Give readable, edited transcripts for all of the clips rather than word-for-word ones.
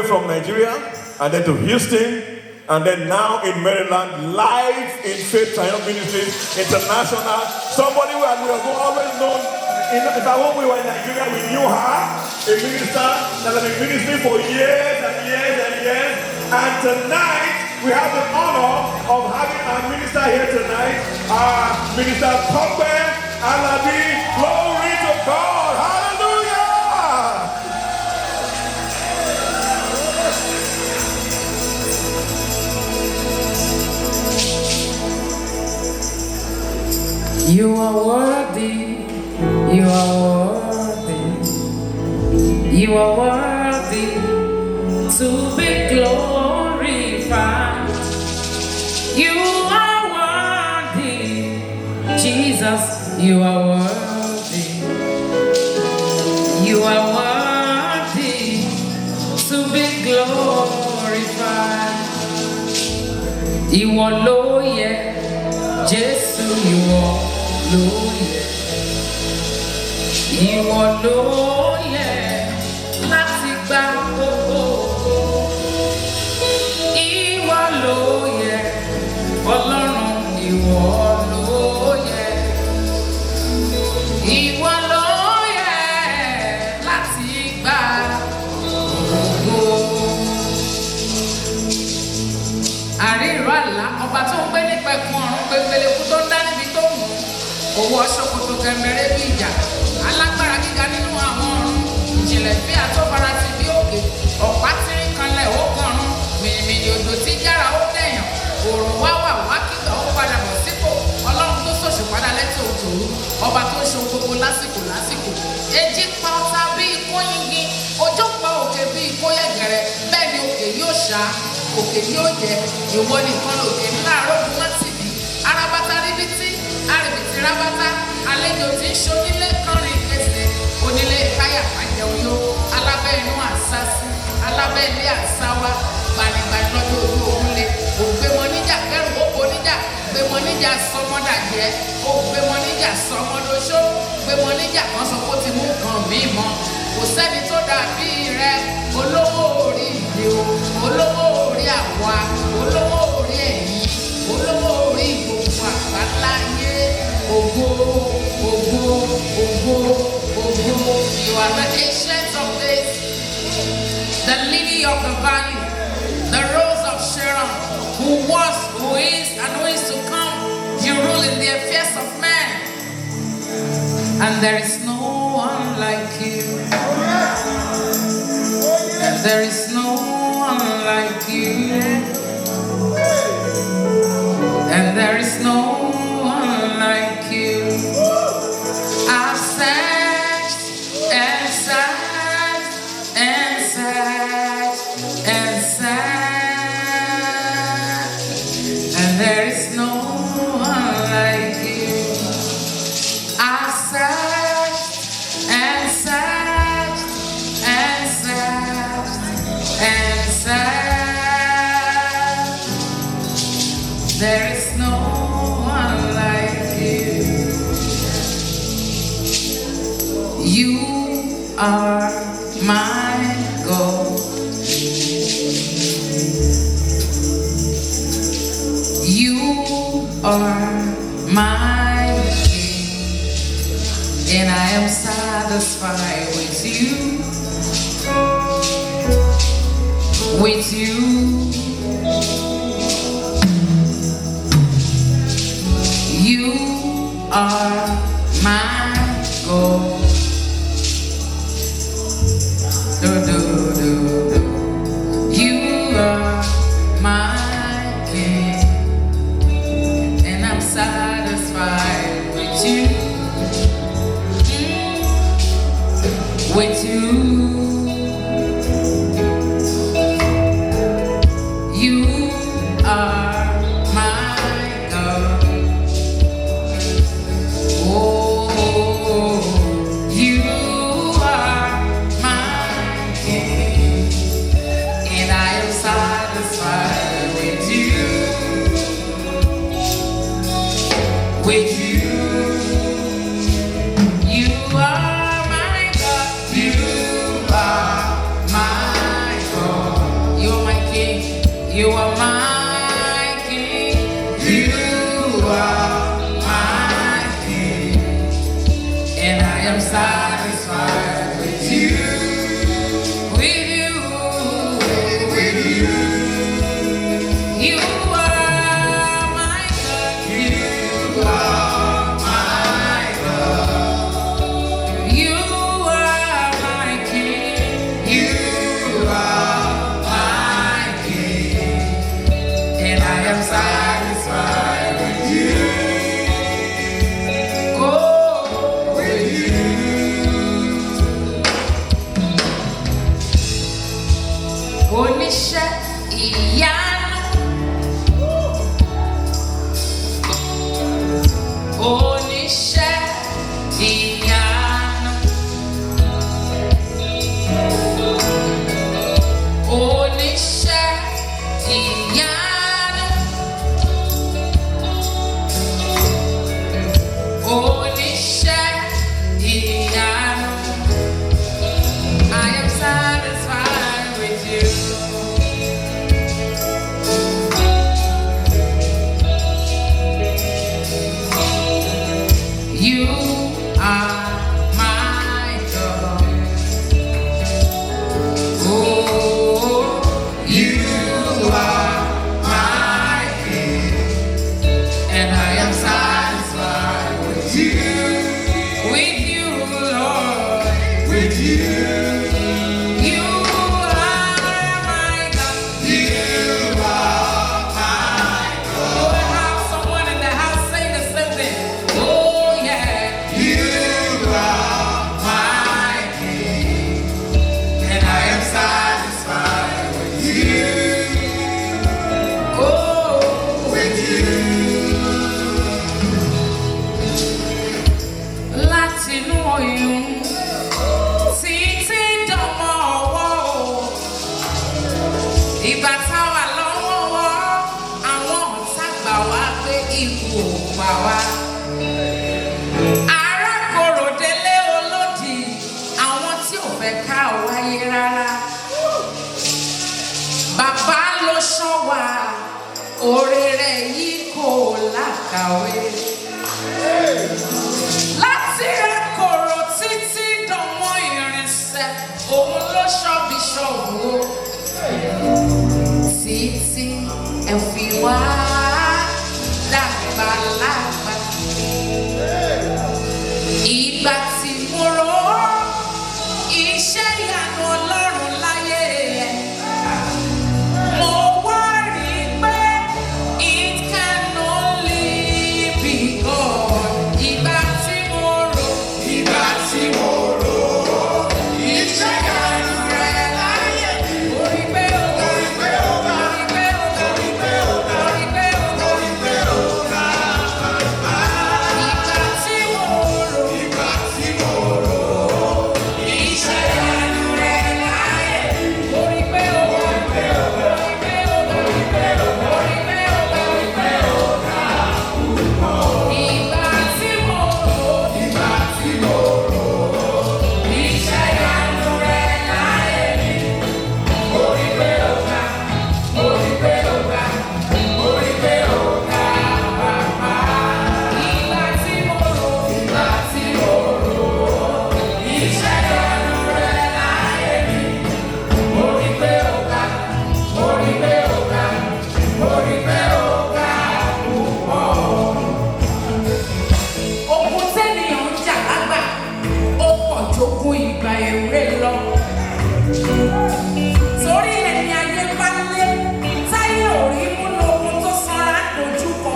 From Nigeria, and then to Houston, and then now in Maryland, live in Faith Triumph Ministries International. Somebody who we have always known. In fact, when we were in Nigeria, we knew her, a minister that has been ministering for years and years and years. And tonight, we have the honor of having our minister here tonight, Minister Tope, Alabi. Glory to God. Hallelujah. You are worthy, you are worthy, you are worthy to be glorified. You are worthy, Jesus, you are worthy. You are worthy to be glorified. You are loyal, Jesus, you are. You are loyal, láti gba gbogbo. Ìwọ loyal, Ọlọ́run ìwọ loyal. Ìwọ loyal, láti gba gbogbo. Àríro àlá, ọba tó ń gbé nípa ẹ̀kún ọ̀run gbẹgbẹlẹ kú tó ń dá níbi tó mú. Owó ṣòkòtò gẹ̀mẹ̀rẹ̀ bí ìjà, alágbára gíga nínú àwọn ọ̀run, ìjìnlẹ̀ bí àtọ́fara ti bí òkè, ọ̀pá tí ń kanlẹ̀ ó kọrun, mìnìmìnì òjò tí jára ó dẹ̀yàn, òòrùn wá wà wá kíkà ó padà bọ̀ sípò, Ọlọ́run tó sòṣù padà lẹ́tọ̀ òjòrú, ọba tó ṣe gbogbo lásìkò lásìkò. Èjì pa ọ̀tá bí ikó yingin, òjò pa òkè bí ikó yẹ̀gẹ̀rẹ̀, bẹ́ẹ̀ ni òkè yóò ṣá, òkè yóò jẹ, ìwọ nìkan lòkè ńlá àrógún láti bí, arabata ríbití, arìbìtì rábátá, àlejò tí ń ṣonílé kọrin kése, onílé káyà pàjẹun yó, alábẹ́ inú àsásí, alábẹ́ ilé àsáwá, gbanigbani lọ́jọ́ ojú òun le, ògbémọ níjà kẹrù ògbó níjà, gbémọ níjà sọmọdàjẹ́, ògbémọ níjà sọmọdọṣó, gbémọ níjà kan sọ pé ó ti mú nǹkan mí mọ́, kò sẹ́ni tó dàbí rẹ, olówó orí ìdè o, olówó orí àwa, olówó orí ẹ̀yìn, olówó orí gbogbo àgbáláyé. Ogo, Ogo, Ogo, Ogo. You are the ancient of days, the lily of the valley, the rose of Sharon, who was, who is, and who is to come. You rule in the affairs of man, and there is no one like you. And there is no one like you. And there is no like you. I've searched and searched and searched and searched, and there is no one like you. I've searched and searched and searched and searched. There is no You are my God. You are my King, and I am satisfied with you. With you. You are my God. You are my King, and I'm satisfied with you. With you. You are my King. You are my King. And I am satisfied with you. With you. With you. You are my God. You are my God. You are my King. You are my King. And I am satisfied with you. Oh, with you. Oníṣẹ́ ìyanu. Oníṣẹ́ ìyanu. Oníṣẹ́ ìyanu. Oníṣẹ́ ìyanu. I am satisfied with you. You are my God. Oh, you are my King. And I am satisfied with you. With you, Lord. With you. You are my God. You are my God. You have someone in the house saying the same thing. Oh, yeah. You are my King. And I am satisfied with you. Oh, with you. Látinú oyún títí dọmọ ọwọ́ o. Ìgbà táwa lọ́wọ́ àwọn ọ̀tá gbà wá pé ikú ò pa wá. Arákòrò délé olódì àwọn tí ò fẹ́ ká wáyé rárá. Bàbá ló ṣọ́ wa, oore rẹ̀ yìí kò lákàwé. Láti rákòrò títí dánmọ́ irinṣẹ́, òun ló ṣọ́ bí ṣọ́wó. Títí ẹ fi wá lágbàlagbà. Ìgbà tí mo rò ó, iṣẹ́ ìyanu Ọlọ́run láyé ẹ̀. Mo wá rí i pé it can only be God. Ìgbà tí mo rò, iṣẹ́ ìyanu rẹ̀ láyé mi. Orí pé ó ga, orí pé ó ga, orí pé ó ga, orí pé ó ga, orí pé ó ga, orí pé ó ga. Ìgbà tí mo rò, iṣẹ́ ìyanu rẹ̀ láyé mi. Orí pé ó ga, orí pé ó ga, orí pé ó ga, orí pé ó ga, orí pé ó ga, orí pé ó ga. Ìgbà tí mo rò, iṣẹ́ ìyanu rẹ̀ láyé mi. Orí pé ó ga, orí pé ó ga, orí pé ó ga, bàbá. Ìgbà tí mo rò, iṣẹ́ ìyanu rẹ̀ láyé mi. Orí pé ó ga, orí pé ó ga, orí pé ó ga púpọ̀. Ogun tẹ́nìyàn ń jà lágbà, ó pọ̀ jókòó ìgbà èwe lọ. Torí ẹni ayé bá lé, táyé ò rí mú lóhun tó sanra dojúkọ.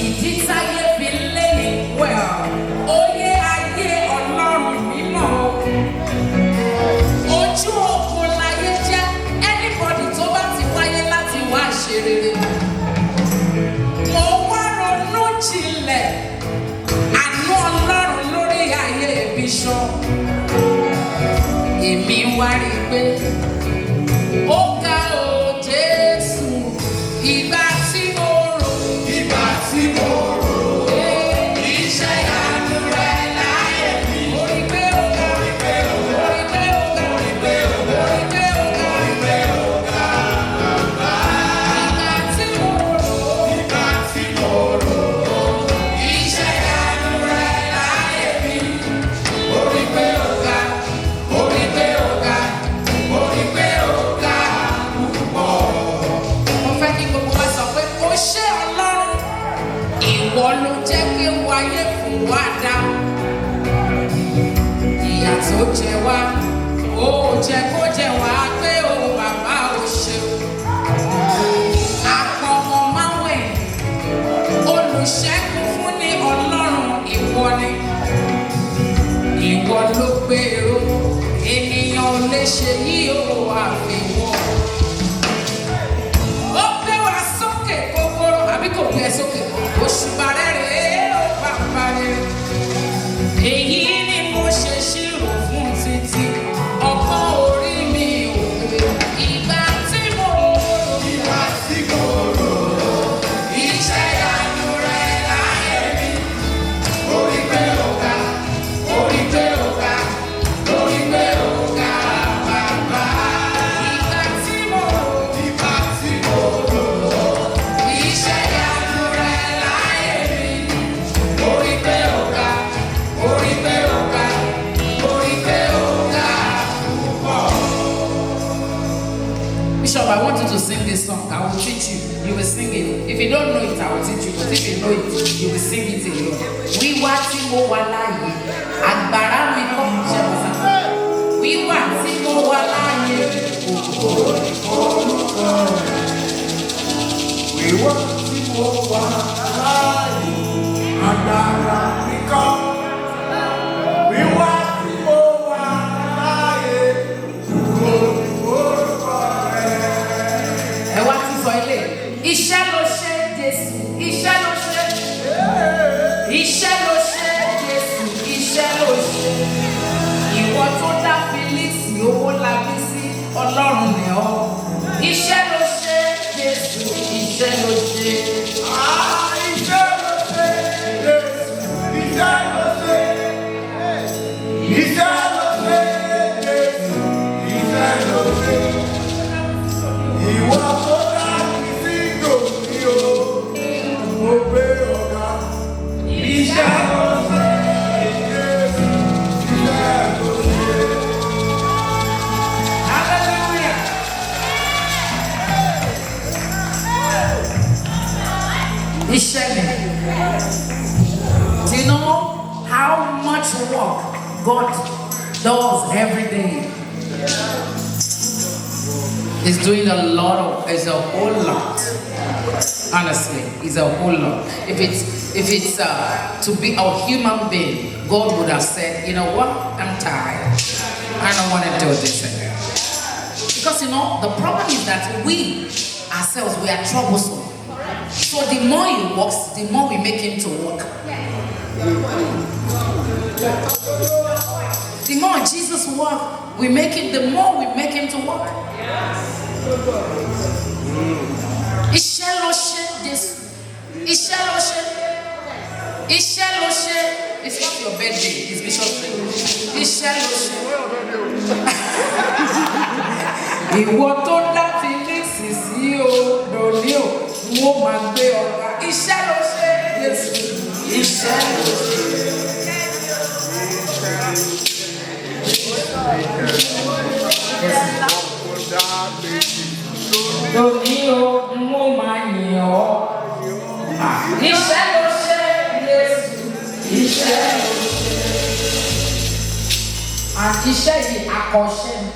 Ìdí táyé fi lé ní wẹ̀, oyè ayé Ọlọ́run mímọ́. Ojú òkun láyé jẹ́ anybody tó bá ti wáyé láti wá ṣe rere. Mo wá ronú jinlẹ̀ àánú Ọlọ́run lórí ayé Bishop. Èmi wá rí i pé ó ga o Jésù. Ìgbà tí mo rò, iṣẹ́ ìyanu rẹ̀ láyé mi. Orí pé ó ga, orí pé ó ga, orí pé ó ga, orí pé ó ga, orí pé ó ga. Bishop, I want you to sing this song. I will teach you. You will sing it. If you don't know it, I will teach you. But if you know it, you will sing it alone. We want to go alive. Agbára mi kọ́ ṣe wọ́n sá. We want to go alive. We want to go alive. Agbára mi kọ́. We want to go alive. Ẹ wá ti sọ ilé. Iṣẹ́ ló ṣe Jésù. Iṣẹ́ ló ṣe. Iṣẹ́ ló ṣe Jésù. Iṣẹ́ ló ṣe. Ìwọ tó dá Felix owó labí sí Ọlọ́run ni ọ́. Iṣẹ́ ló ṣe Jésù. Iṣẹ́ ló ṣe. Iṣẹ́ ló ṣe Jésù. Iṣẹ́ ló ṣe. Iṣẹ́ ló ṣe Jésù. Iṣẹ́ ló ṣe. Ìwọ tó dá mi sí gòkè o, mo gbé ọ̀gá. Iṣẹ́ ló ṣe Jésù. Iṣẹ́ ló ṣe. Hallelujah. Iṣẹ́ ni. Do you know how much work God does every day? He's doing a lot of, it's a whole lot. Honestly, it's a whole lot. If it's to be a human being, God would have said, you know what? I'm tired. I don't want to do this anymore. Because you know, the problem is that we ourselves, we are troublesome. So the more he works, the more we make him to work. The more Jesus works, we make him, the more we make him to work. Iṣẹ́ ló ṣe Jésù. Iṣẹ́ ló ṣe. Iṣẹ́ ló ṣe. It's not your birthday, it's Bishop's birthday. Iṣẹ́ ló ṣe. Ìwọ tó dá Felix sí o, lòní o, wọ́n máa gbé ọ̀gá. Iṣẹ́ ló ṣe Jésù. Iṣẹ́ ló ṣe. Lòní o, wọ́n máa yìn ọ́. Iṣẹ́ ló ṣe Jésù. Iṣẹ́ ló ṣe. Àti iṣẹ́ yìí akọ́ṣẹ́ ni.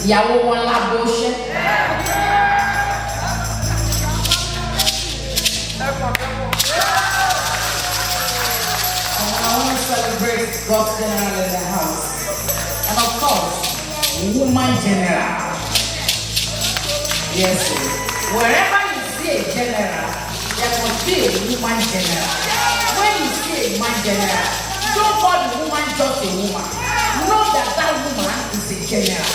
Ìyàwó wọn lábẹ́ ọṣẹ́. I want to celebrate God's general in the house. And of course, woman general. Yes, sir. Wherever you see a general, there must be a woman general. When you see a man general, don't call the woman just a woman. Know that that woman is a general.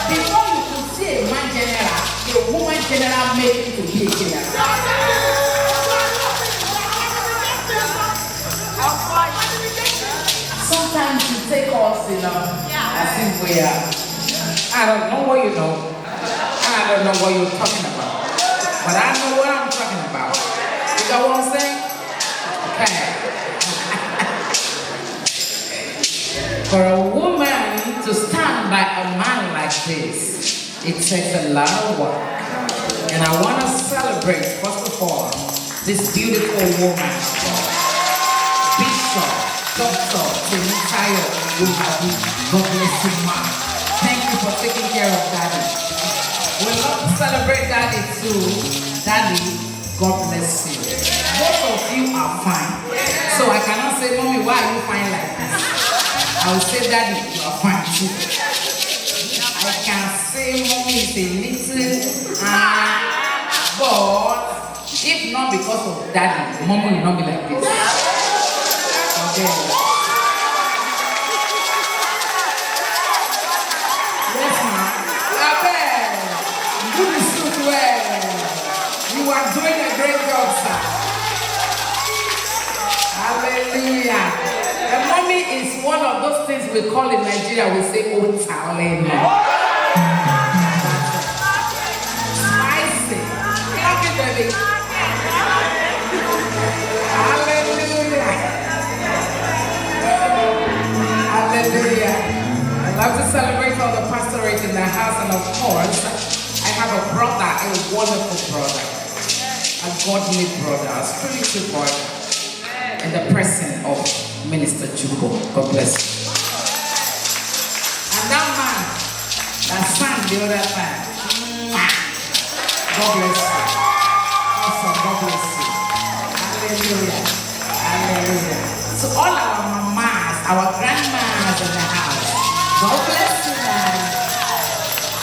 Before you could see a man general, a woman general made it to be a general. Sometimes you take us, you know, as if we are, I don't know what you know, and I don't know what you're talking about, but I know what I'm talking about. You know what I'm saying? Okay. For a woman to stand by a man like this, it takes a lot of work. And I want to celebrate, first of all, this beautiful woman, Bishop, Dr. Timothy Alabi. God bless you, ma. Thank you for taking care of Daddy. We love to celebrate Daddy too. Daddy, God bless you. Both of you are fine. So I cannot say, Mommy, why are you fine like this? I will say, Daddy, you are fine too. I can say, Mommy is a little, but if not because of Daddy, Mommy will not be like this. Okay. Yes, ma'am. Abel, do the suit well. You are doing a great job, sir. Hallelujah. And Mommy is one of those things we call in Nigeria, we say, oh, talent. Spicy. Thank you, baby. Hallelujah. Hallelujah. I love to celebrate all the pastorate in the house, and of course, I have a brother, a wonderful brother, a godly brother, a spiritual brother, in the person of Minister Jumbo. God bless you. And that man that sang the other time, God bless you. Awesome, God bless you. Hallelujah. Hallelujah. So all our mamas, our grandmas in the house, God bless you, man.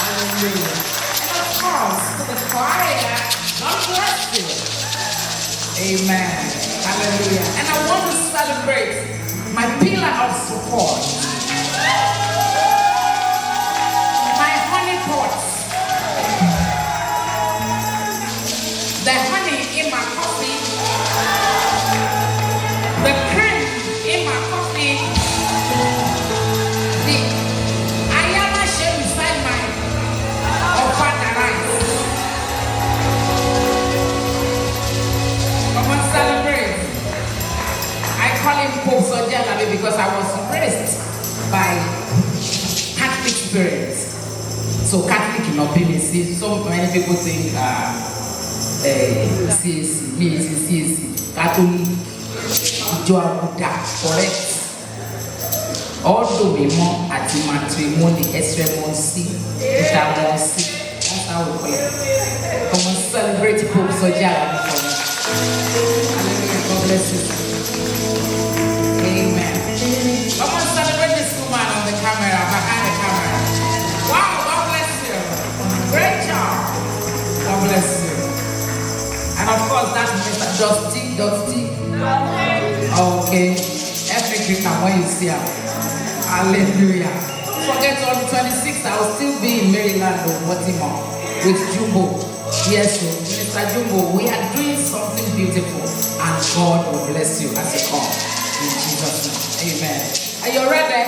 Hallelujah. And of course, to the choir, God bless you. Amen. Hallelujah. And I want to celebrate my pillar of support. My honey pots. The honey in my coffee. The cream in my coffee. The ayama shell beside my ofada rice. Come on, celebrate. I call him Pope Alabi because I was raised by Catholic parents. So Catholic in so many people think CAC, me CAC, Catholic, Joabuda, correct. Although we more at the matrimony, extremoncy, that's how we call it. Come on, celebrate Pope Alabi for me. Hallelujah, God bless you. Amen. Come on, celebrate this woman on the camera, behind the camera. Wow, God bless you. Great job. God bless you. And of course, that's Mr. Dusty. Okay. Every Christmas when you see her. Hallelujah. Forget on the 26th, I will still be in Maryland or Baltimore with Jumbo. Yes, so Mr. Jumbo, we are doing something beautiful, and God will bless you as you come. In Jesus' name. Amen. Are you ready?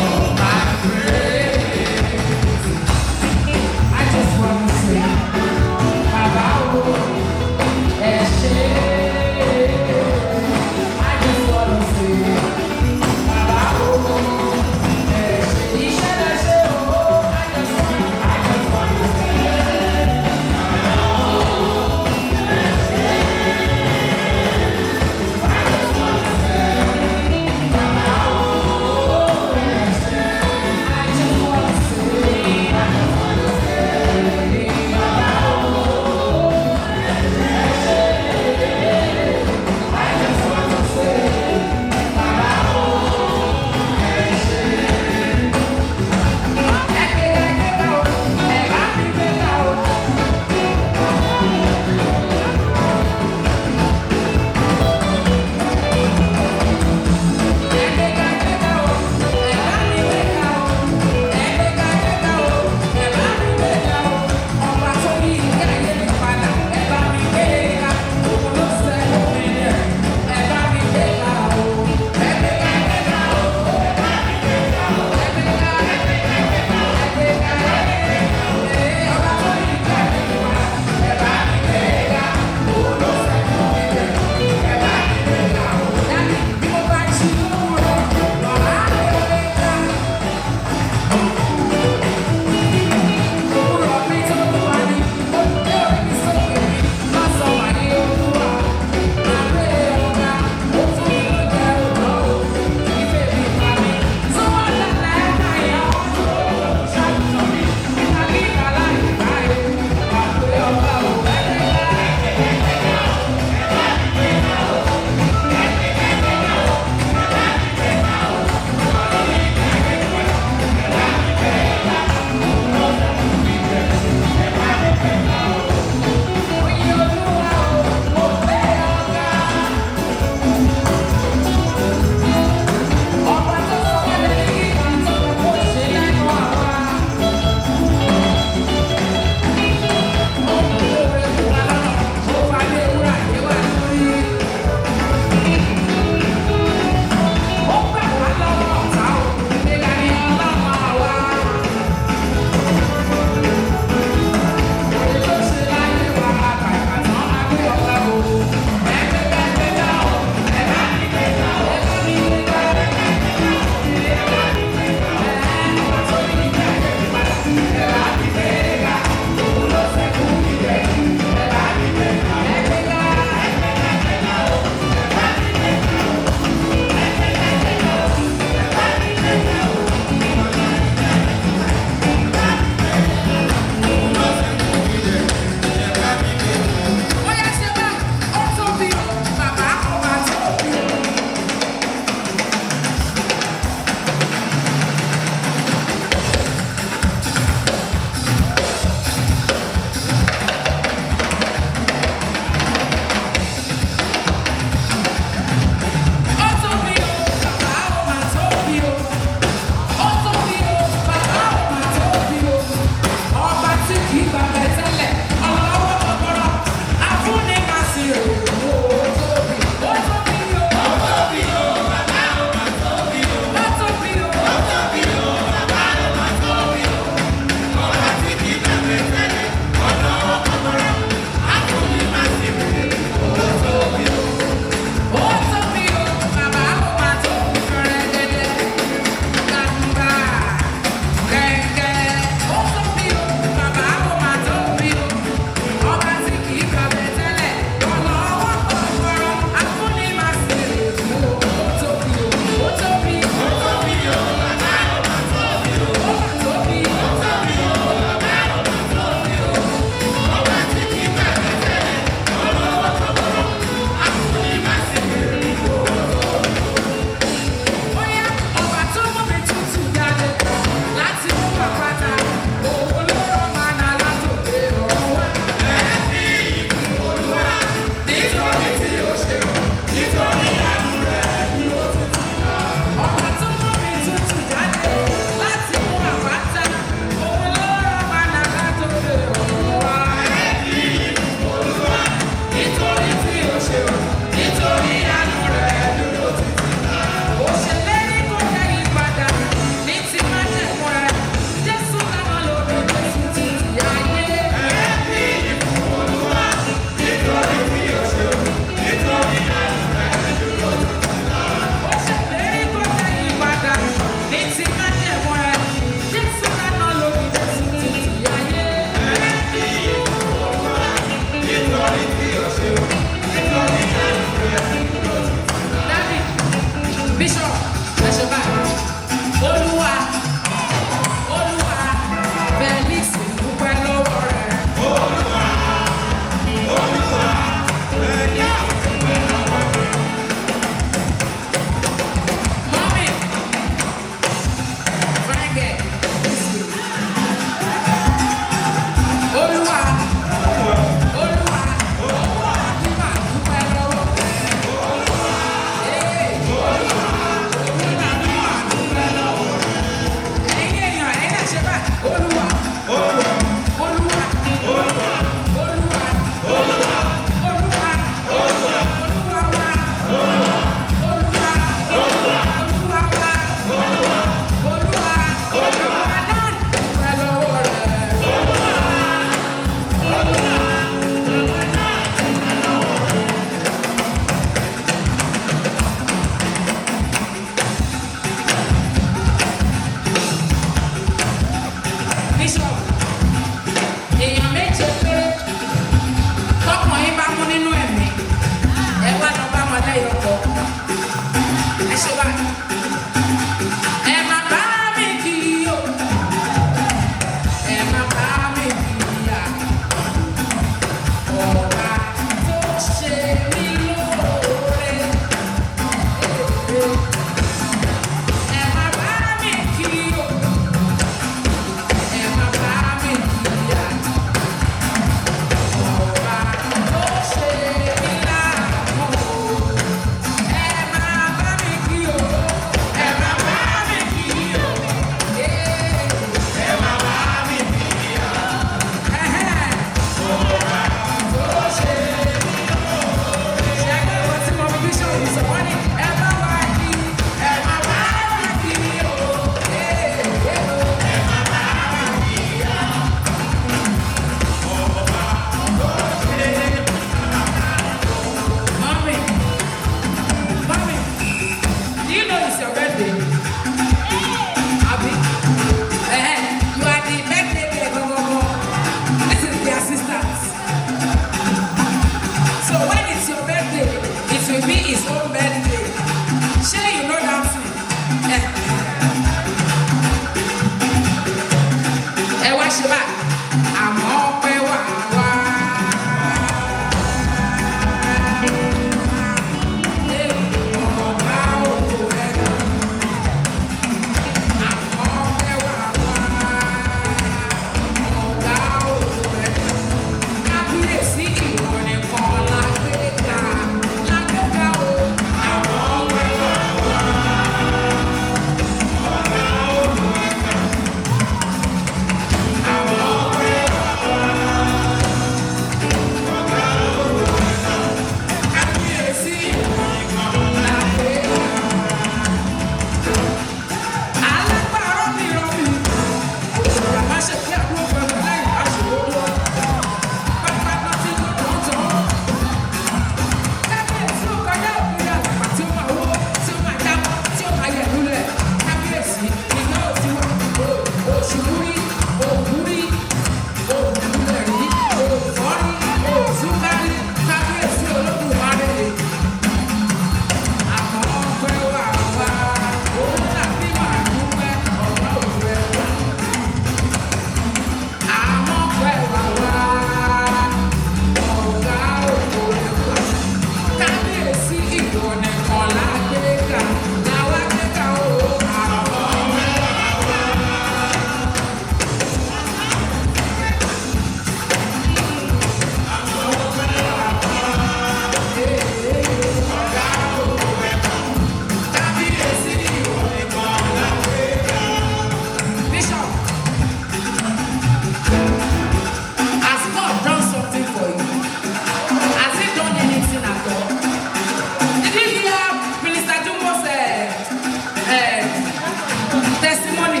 testimony.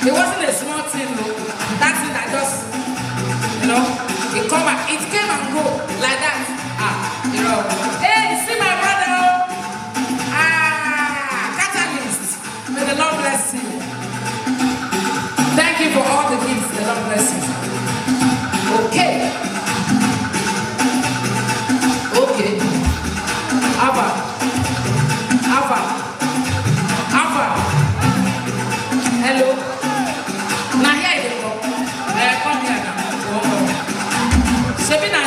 It wasn't a small thing, though. That thing that just, it came and go like that. Hey, see my brother. Catalyst. May the Lord bless you. Thank you for all the gifts. The Lord bless you. Okay. Ava. Hello. Now here you go. Come here now. Sabina.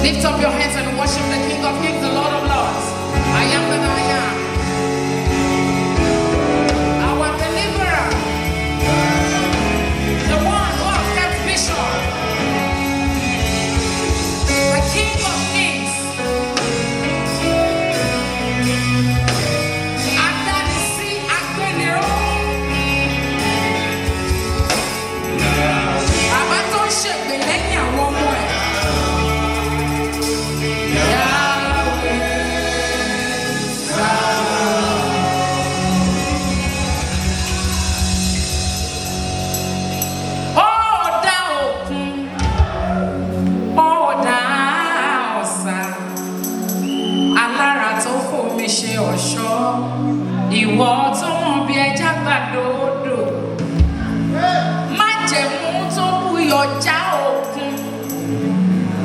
Lift up your hands and worship the King of Kings, the Lord of Lords. I am that I am. Our deliverer. The one who has kept vision. The King of Kings. Adanisi Agbeniro. Bàbá tó ń ṣègbè lẹ́yìn àwọn ọmọ ẹ̀. Ìwọ tó mọ̀ bí ẹja gbàdódò, májẹ̀mú tó buyọ̀ já òkun,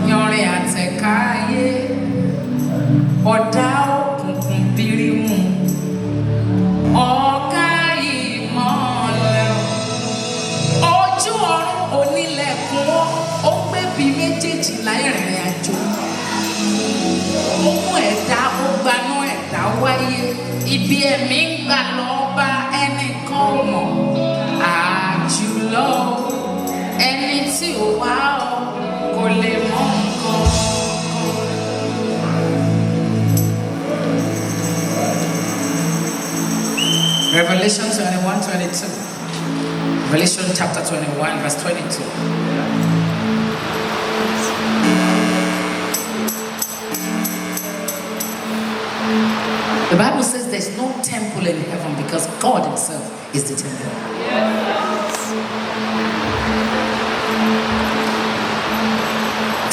yanrìn àtẹ̀ká ayé, ọ̀dà òkùnkùn bírímù, ọ̀gá ìmọ̀lẹ̀, ojú ọ̀run onílẹ̀kùn ó gbé bí méjèèjì láì rìnrìn àjò, ó mú ẹ̀dá ó gbanú ẹ̀dá wáyé. Ibi ẹ̀mí ń gbà lọ bá ẹnìkan mọ̀ àjùlọ ẹni tí ò wá ọ kò lè mọ nǹkan. Revelation 21:22. Revelation chapter 21 verse 22. The Bible says there's no temple in heaven because God himself is the temple. Yes.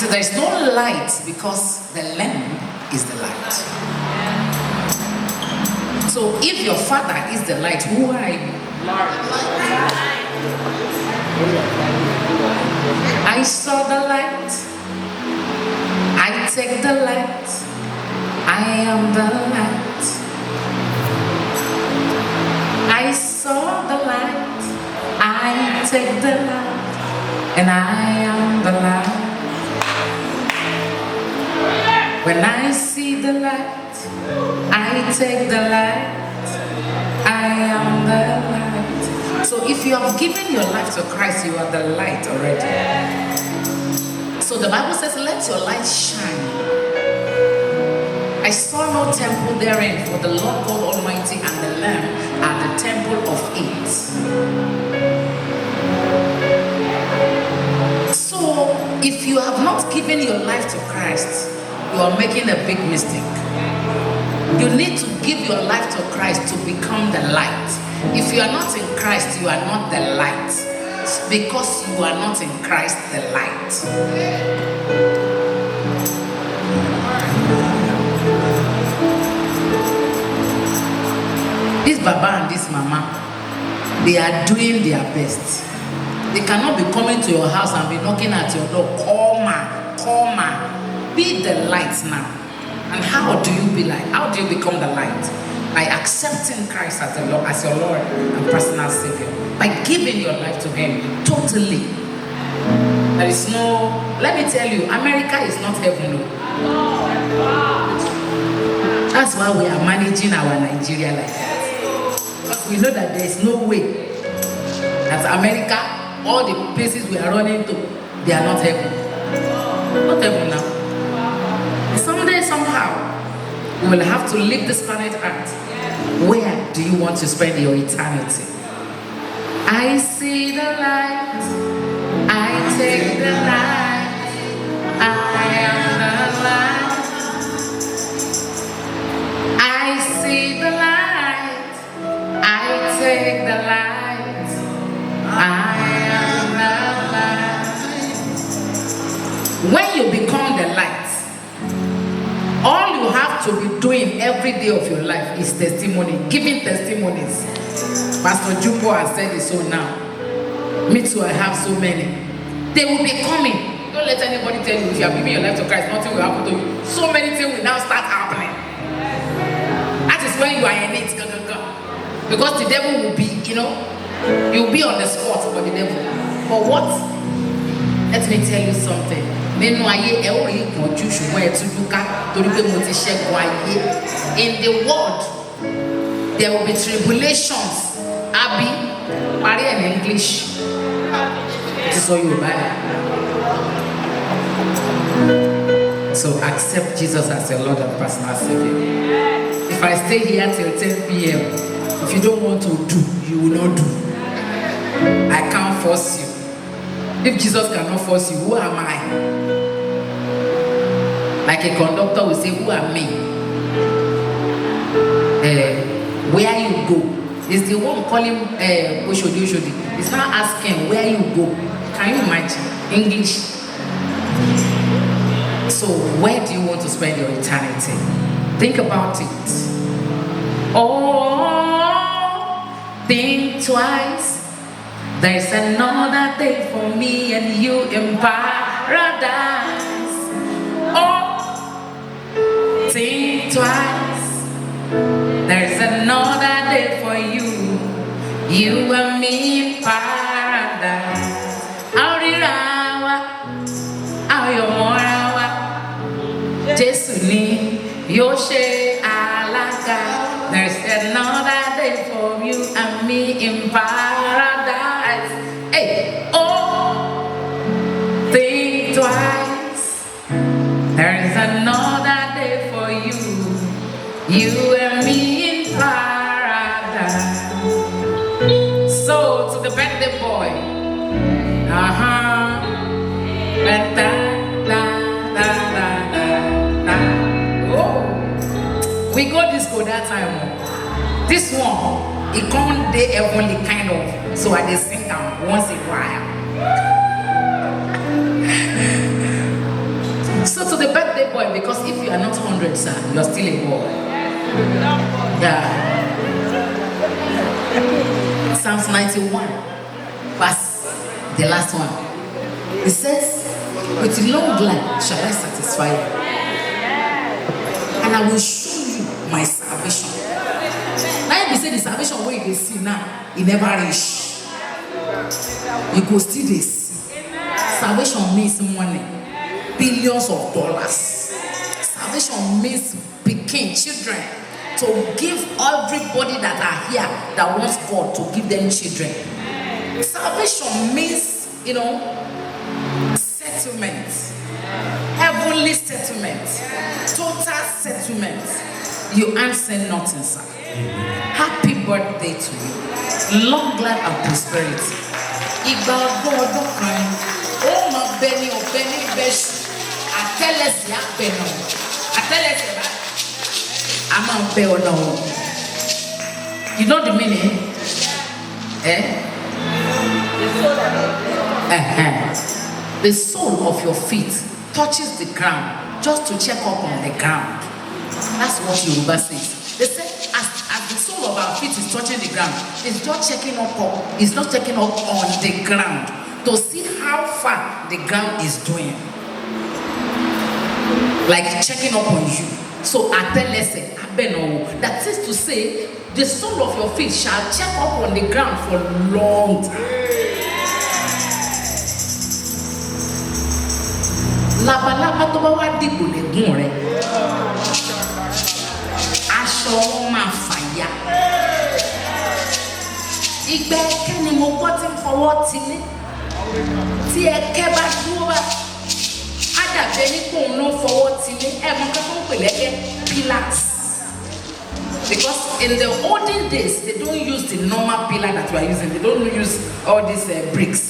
So there's no light because the Lamb is the light. So if your Father is the light, who are you? I saw the light. I take the light. I am the light. I saw the light. I take the light. And I am the light. When I see the light, I take the light. I am the light. So if you have given your life to Christ, you are the light already. So the Bible says, let your light shine. I saw no temple therein, for the Lord God Almighty and the Lamb are the temple of it. So, if you have not given your life to Christ, you are making a big mistake. You need to give your life to Christ to become the light. If you are not in Christ, you are not the light. Because you are not in Christ, the light. This Baba and this Mama, they are doing their best. They cannot be coming to your house and be knocking at your door. Come on. Be the light now. And how do you be light? How do you become the light? By accepting Christ as your Lord and personal Savior. By giving your life to Him totally. There is no, let me tell you, America is not heaven. No. That's why we are managing our Nigeria like that. We know that there is no way that America, all the places we are running to, they are not heaven. Not heaven now. Someday, somehow, we will have to leave this planet Earth. Where do you want to spend your eternity? I see the light. I take the light. I am the light. I see the light. I take the light. I am the light. When you become the light, all you have to be doing every day of your life is testimony, giving testimonies. Pastor Jumbo has said it so now. Me too, I have so many. They will be coming. Don't let anybody tell you if you are giving your life to Christ, nothing will happen to you. So many things will now start happening. That is when you are in it. Because the devil will be, you'll be on the spot for the devil. But what? Let me tell you something. nínú ayé ẹ ó rí ìpọ́njú ṣùgbọ́n ẹ tújú ká torí pé mo ti ṣẹ́gun ayé. In the world there will be tribulations. Abi parí ẹ̀ ní English ti sọ Yorùbá ẹ̀. So accept Jesus as your Lord and personal Savior. If I stay here till 10 p.m. if you don't want to do, you will not do. I can't force you. If Jesus cannot force you, who am I? Like a conductor will say, who am me? Where you go? Is the one calling Oshodi Oshodi. It's not asking where you go. Can you imagine? English. So where do you want to spend your eternity? Think about it. Oh, think twice. There's another day for me and you in paradise. Oh, think twice. There's another day for you and me in paradise. Jesuni Yoshe Alaka. There's another day for you and me in paradise. Hey, oh, think twice. There's another day for you and me in paradise. So to the birthday boy, we got this go that time. This one, it can't day heavenly kind of. So I just sing them once in a while. So to the birthday boy, because if you are not 100, sir, you are still a boy. Yeah. Psalms 91, verse the last one. It says, with long life shall I satisfy you, and I will show you my salvation. Now if you say the salvation where you see now, it never reach. You go still this. Salvation means money, billions of dollars. Salvation means picking children, to give everybody that are here that wants God to give them children. Salvation means, settlement, heavenly settlement, total settlement. You answer nothing, sir. Happy birthday to you. Long life and prosperity. Igba ọdún kan, ó máa bẹni ọ̀bẹni bẹ́ṣù, àtẹ́lẹsẹ̀ àbẹ̀nà, àtẹ́lẹsẹ̀ bá, a máa bẹ ọ̀nà o. You know the meaning? The sole of your feet touches the ground just to check up on the ground. That's what Yoruba says. They say as the sole of our feet is touching the ground, it's just checking up it's not checking up on the ground to see how far the ground is doing. Like checking up on you. So atelese abeno, that is to say the sole of your feet shall check up on the ground for long time. Labalaba tó bá wá dìgbò lẹ́gùn rẹ̀, aṣọ wọn máa fàya. Ìgbà ẹ̀kẹ́ ni mo gbọ́ tí ń fọwọ́ tilé. Tí ẹ̀kẹ́ bá dúró bá, á dàbí ẹni pé òun ló fọwọ́ tilé. Ẹ̀mọ́ kan tó ń pè lẹ́gẹ́ pillars. Because in the olden days, they don't use the normal pillar that we are using. They don't use all these bricks.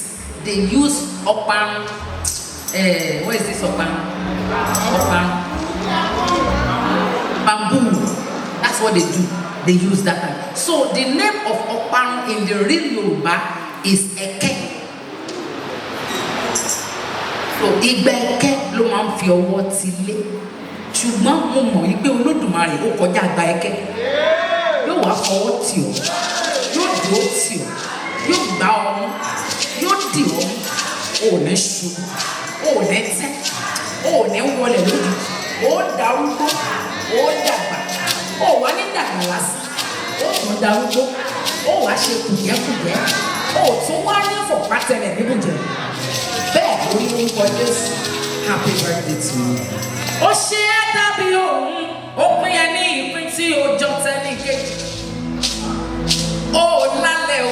They use opan. What is this opan? Bamboo. That's what they do. They use that. So the name of opan in the real Yoruba is Eke. So Igbe Eke ló máa ń fi ọwọ́ tilé. Ṣùgbọ́n mo mọ̀ wípé Olódùmarè ó kọjá àgbà Eke. Yóò wá fọwọ́ tì ọ́. Yóò dúró tì ọ́. Yóò gbá ọmú. Yóò dì ọ́. Ò ní ṣubú. Ò ní tẹ́. Ò ní wọlé lójú. Ó darúgbó. Ó dàgbà. Ó wá ní dàgbà lásán. Ó tún darúgbó. Ó wá ṣe kùjẹ́kùjẹ́. Ó tún wá ní fọ̀pátẹ́lẹ̀ níbùjẹ́. Bẹ́ẹ̀ lórí orúkọ Jésù. Happy birthday to you. Ó ṣe é dàbí òun, ó pín ẹ ní ìpín tí ó jọ tẹ́lẹ̀ kejì. Ó lálẹ́ o,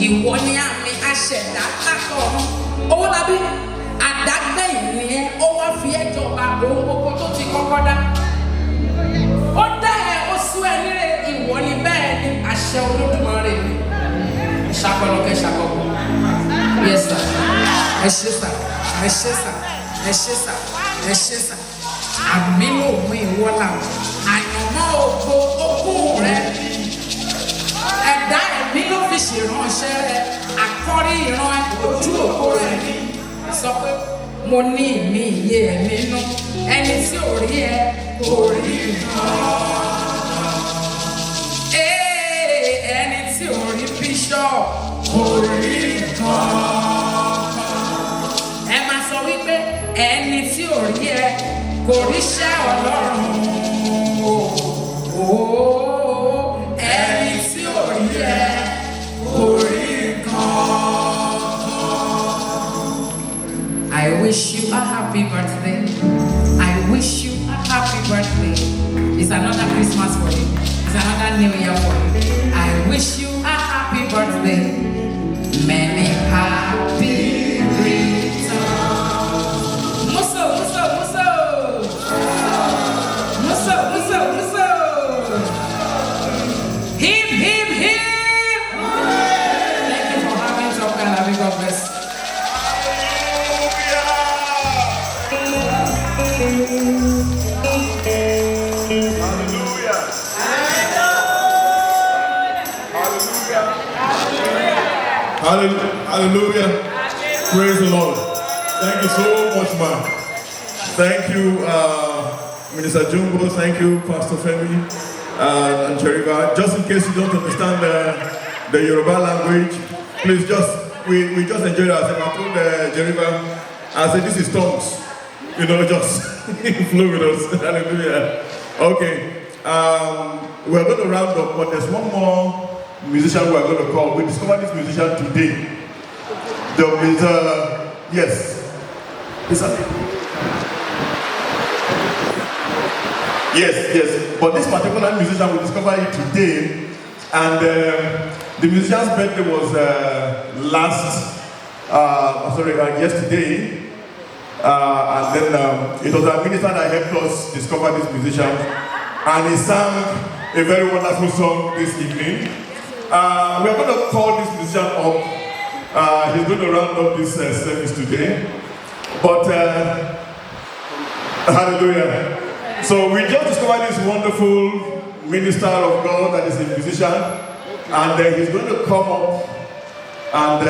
ìwọ ni àmì aṣẹ̀dá lákọ̀ọ́rùn. Owólabí, àdágbẹ̀yìn ni ẹ, ó wá fi ẹ́ jọba ohun gbogbo tó ti kọ́kọ́ dá. Ó dá ẹ, ó sún ẹ nílé, ìwọ ni bẹ́ẹ̀ ni àṣẹ Olódùmarè ni. Ṣàkọlọ́kẹ́ ṣàkọ́kọ́. Yes sir. Ẹ ṣé sir. Ẹ ṣé sir. Ẹ ṣé sir. Ẹ ṣé sir. Àmì òun ìwọ́lá. Àyànmọ́ ògo ogún rẹ. Ẹ̀dá ẹ̀mí ló fi ṣèránṣẹ́ rẹ. Àkọ́rí ìran ojú òkú rẹ ní. Sọ pé mo ní ìmí iye ẹ̀ nínú. Ẹni tí ò rí ẹ kò rí nǹkan. Ẹni tí ò rí bíṣọ̀ kò rí nǹkan. Ẹ máa sọ wípé ẹni tí ò rí ẹ kò ríṣẹ́ Ọlọ́run. Ẹni tí ò rí ẹ kò rí nǹkan. I wish you a happy birthday. I wish you a happy birthday. It's another Christmas for you. It's another New Year for you. I wish you a happy birthday. Many happy returns. Muso, muso, muso. Muso, muso, muso. Hip, hip, hip. Thank you for having Tope and Alabi. God bless. Hallelujah. Hallelujah. Hallelujah. Praise the Lord. Thank you so much, man. Thank you, Minister Jumbo. Thank you, Pastor Femi and Cheriva. Just in case you don't understand the Yoruba language, please we just enjoy ourselves. I told Cheriva, I said, this is tongues. You know, just flow with us. Hallelujah. Okay. We're going to round up, but there's one more musician we're going to call. We discovered this musician today. Yes. Yes. But this particular musician, we discovered it today. And the musician's birthday was yesterday. And then it was a minister that helped us discover this musician. And he sang a very wonderful song this evening. We're going to call this musician up. He's going to round up this service today. But, hallelujah. So we just discovered this wonderful minister of God that is a musician. And he's going to come up and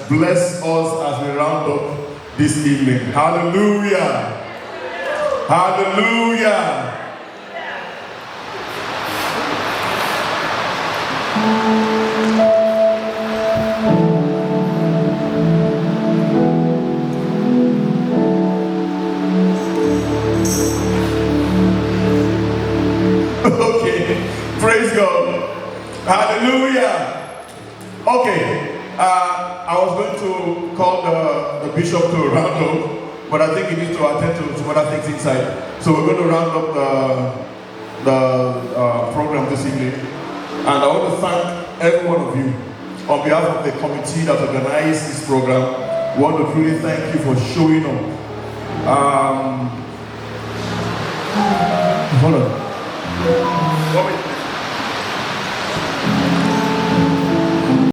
bless us as we round up this evening. Hallelujah. Hallelujah. Okay, praise God. Hallelujah. Okay, I was going to call the bishop to round up, but I think he needs to attend to some other things inside. So we're going to round up the program this evening. And I want to thank every one of you on behalf of the committee that organized this program. We want to really thank you for showing up. Hold on.